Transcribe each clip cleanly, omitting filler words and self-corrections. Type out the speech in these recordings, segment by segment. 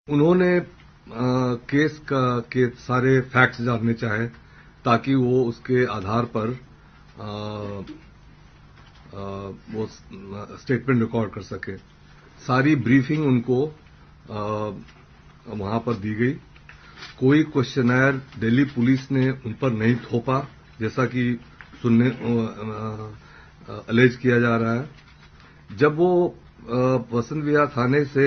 उन्होंने केस के सारे फैक्ट्स जानने चाहे ताकि वो उसके आधार पर वो स्टेटमेंट रिकॉर्ड कर सके। सारी ब्रीफिंग उनको वहां पर दी गई। कोई क्वेश्चनर दिल्ली पुलिस ने उन पर नहीं थोपा, जैसा कि सुनने अलेज किया जा रहा है। जब वो वसंत विहार थाने से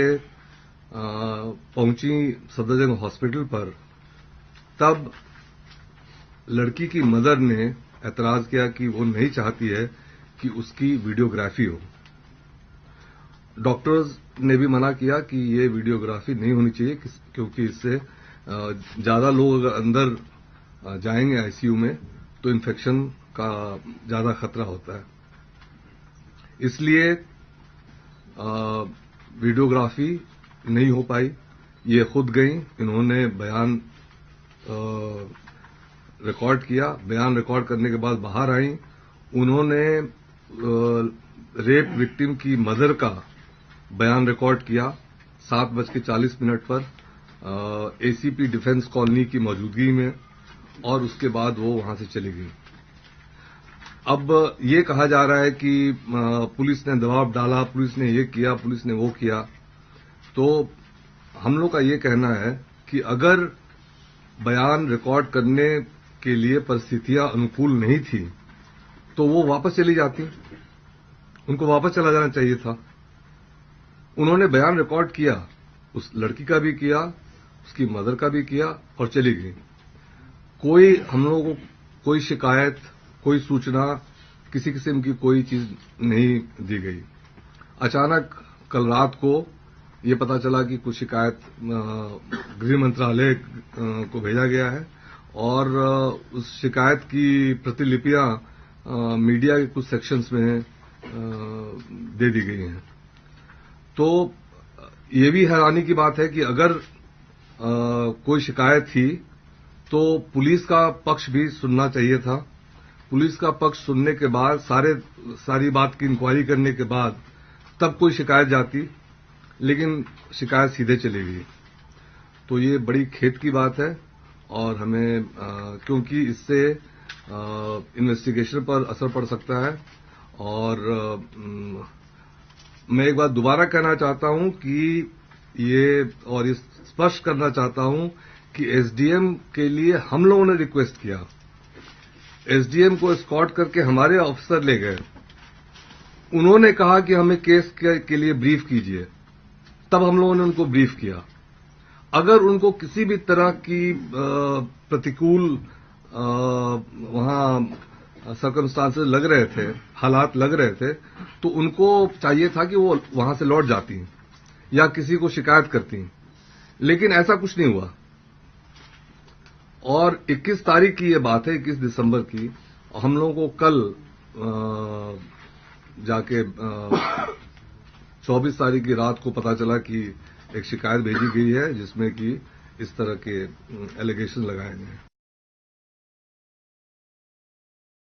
पहुंची सफदरजंग हॉस्पिटल पर, तब लड़की की मदर ने ऐतराज किया कि वो नहीं चाहती है कि उसकी वीडियोग्राफी हो। डॉक्टर्स ने भी मना किया कि ये वीडियोग्राफी नहीं होनी चाहिए, क्योंकि इससे ज्यादा लोग अगर अंदर जाएंगे आईसीयू में तो इन्फेक्शन का ज्यादा खतरा होता है। इसलिए वीडियोग्राफी नहीं हो पाई। ये खुद गई, इन्होंने बयान रिकॉर्ड किया। बयान रिकॉर्ड करने के बाद बाहर आई। उन्होंने रेप विक्टिम की मदर का बयान रिकॉर्ड किया 7:40 पर एसीपी डिफेंस कॉलोनी की मौजूदगी में, और उसके बाद वो वहां से चली गई। अब ये कहा जा रहा है कि पुलिस ने दबाव डाला, पुलिस ने ये किया, पुलिस ने वो किया। तो हम लोग का ये कहना है कि अगर बयान रिकॉर्ड करने के लिए परिस्थितियां अनुकूल नहीं थी तो वो वापस चली जाती, उनको वापस चला जाना चाहिए था। उन्होंने बयान रिकॉर्ड किया, उस लड़की का भी किया, उसकी मदर का भी किया, और चली गई। कोई हम लोगों को कोई शिकायत, कोई सूचना, किसी किस्म की कोई चीज नहीं दी गई। अचानक कल रात को ये पता चला कि कुछ शिकायत गृह मंत्रालय को भेजा गया है, और उस शिकायत की प्रतिलिपियां मीडिया के कुछ सेक्शंस में दे दी गई हैं। तो ये भी हैरानी की बात है कि अगर कोई शिकायत थी तो पुलिस का पक्ष भी सुनना चाहिए था। पुलिस का पक्ष सुनने के बाद, सारी बात की इंक्वायरी करने के बाद तब कोई शिकायत जाती, लेकिन शिकायत सीधे चली गई। तो ये बड़ी खेद की बात है, और हमें क्योंकि इससे इन्वेस्टिगेशन पर असर पड़ सकता है। और मैं एक बात दोबारा कहना चाहता हूं कि ये स्पष्ट करना चाहता हूं कि एसडीएम के लिए हम लोगों ने रिक्वेस्ट किया। एसडीएम को एस्कॉर्ट करके हमारे ऑफिसर ले गए। उन्होंने कहा कि हमें केस के लिए ब्रीफ कीजिए, तब हम लोगों ने उनको ब्रीफ किया। अगर उनको किसी भी तरह की प्रतिकूल वहां सर्कमस्टांसेस लग रहे थे, हालात लग रहे थे, तो उनको चाहिए था कि वो वहां से लौट जाती या किसी को शिकायत करती, लेकिन ऐसा कुछ नहीं हुआ। और 21 तारीख की ये बात है, 21 दिसंबर की। हम लोगों को कल जाके 24 तारीख की रात को पता चला कि एक शिकायत भेजी गई है जिसमें कि इस तरह के एलिगेशन लगाए गए हैं।